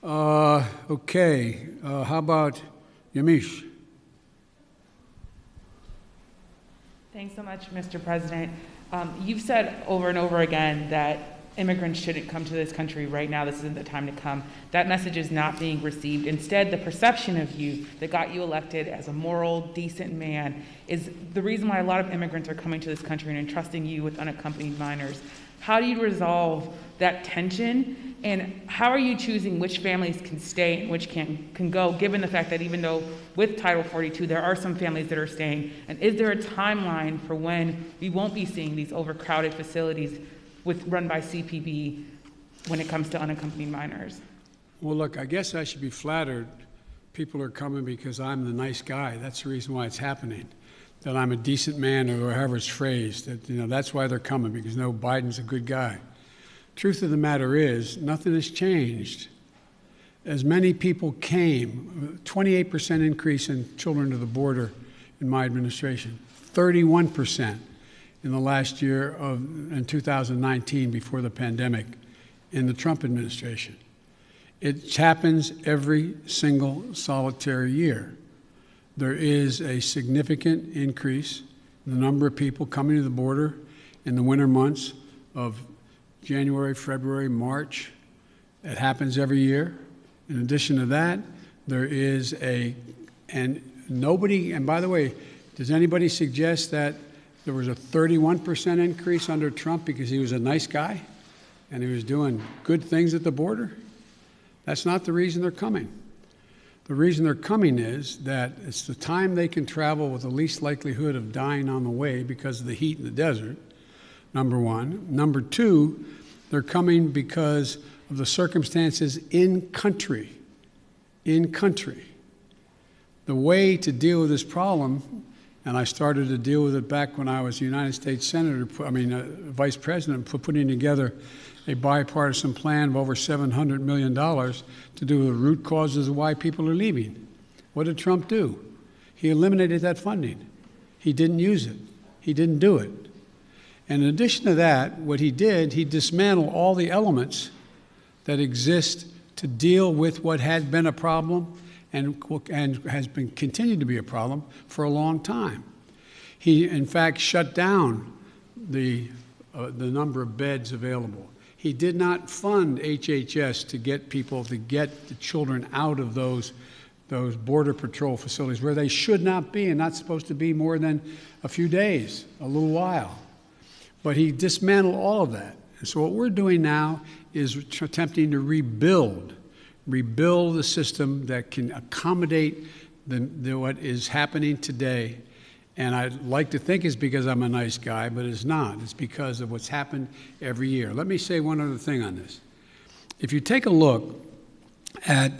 Okay. How about Yamish? Thanks so much, Mr. President. You've said over and over again that immigrants shouldn't come to this country right now. This isn't the time to come. That message is not being received. Instead, the perception of you that got you elected as a moral, decent man is the reason why a lot of immigrants are coming to this country and entrusting you with unaccompanied minors. How do you resolve that tension? And how are you choosing which families can stay and which can go, given the fact that even though with Title 42, there are some families that are staying? And is there a timeline for when we won't be seeing these overcrowded facilities run by CPB when it comes to unaccompanied minors? Well, look, I guess I should be flattered. People are coming because I'm the nice guy. That's the reason why it's happening. That I'm a decent man, or however it's phrased. That's why they're coming, because Biden's a good guy. Truth of the matter is, nothing has changed. As many people came, 28% increase in children to the border in my administration, 31% in the last year in 2019 before the pandemic in the Trump administration. It happens every single solitary year. There is a significant increase in the number of people coming to the border in the winter months of January, February, March. It happens every year. In addition to that, there is and by the way, does anybody suggest that there was a 31% increase under Trump because he was a nice guy and he was doing good things at the border? That's not the reason they're coming. The reason they're coming is that it's the time they can travel with the least likelihood of dying on the way because of the heat in the desert, number one. Number two, they're coming because of the circumstances in country. In country. The way to deal with this problem, and I started to deal with it back when I was a United States Vice President, putting together a bipartisan plan of over $700 million to do with the root causes of why people are leaving. What did Trump do? He eliminated that funding. He didn't use it. He didn't do it. And in addition to that, what he did, he dismantled all the elements that exist to deal with what had been a problem and has been continued to be a problem for a long time. He, in fact, shut down the number of beds available. He did not fund HHS to get the children out of those Border Patrol facilities where they should not be and not supposed to be more than a few days, a little while. But he dismantled all of that. And so what we're doing now is attempting to rebuild the system that can accommodate what is happening today. And I'd like to think it's because I'm a nice guy, but it's not. It's because of what's happened every year. Let me say one other thing on this. If you take a look at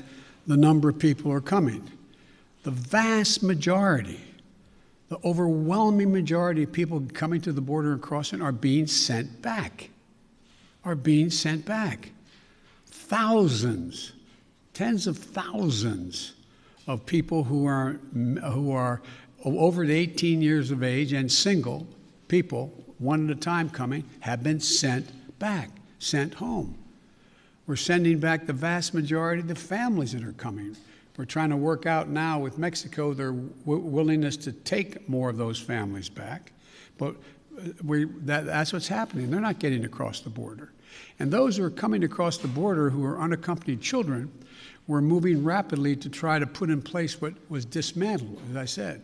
the number of people who are coming, the vast majority, the overwhelming majority of people coming to the border and crossing are being sent back. Thousands, tens of thousands of people who are over 18 years of age and single people, one at a time coming, have been sent back, sent home. We're sending back the vast majority of the families that are coming. We're trying to work out now with Mexico their willingness to take more of those families back. But that's what's happening. They're not getting across the border. And those who are coming across the border who are unaccompanied children, we're moving rapidly to try to put in place what was dismantled, as I said.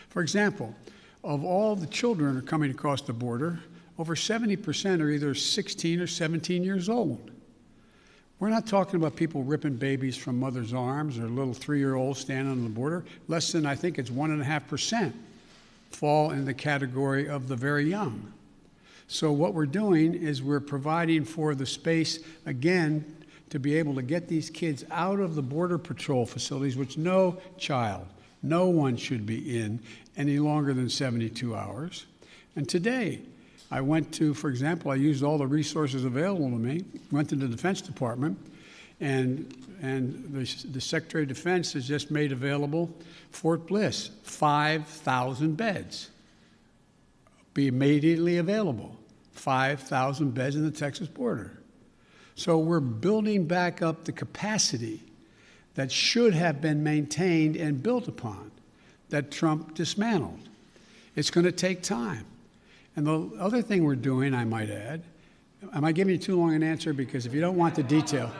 For example, of all the children who are coming across the border, over 70% are either 16 or 17 years old. We're not talking about people ripping babies from mother's arms or little 3-year-olds standing on the border. Less than, I think it's 1.5% fall in the category of the very young. So what we're doing is we're providing for the space, again, to be able to get these kids out of the Border Patrol facilities, which no one should be in any longer than 72 hours. And today, I went to, for example, I used all the resources available to me, went to the Defense Department, and the Secretary of Defense has just made available Fort Bliss, 5,000 beds. Be immediately available, 5,000 beds in the Texas border. So we're building back up the capacity that should have been maintained and built upon, that Trump dismantled. It's going to take time. And the other thing we're doing, I might add, am I giving you too long an answer? Because if you don't want the detail.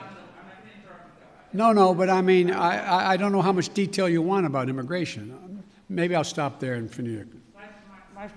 No, but I mean, I don't know how much detail you want about immigration. Maybe I'll stop there and finish.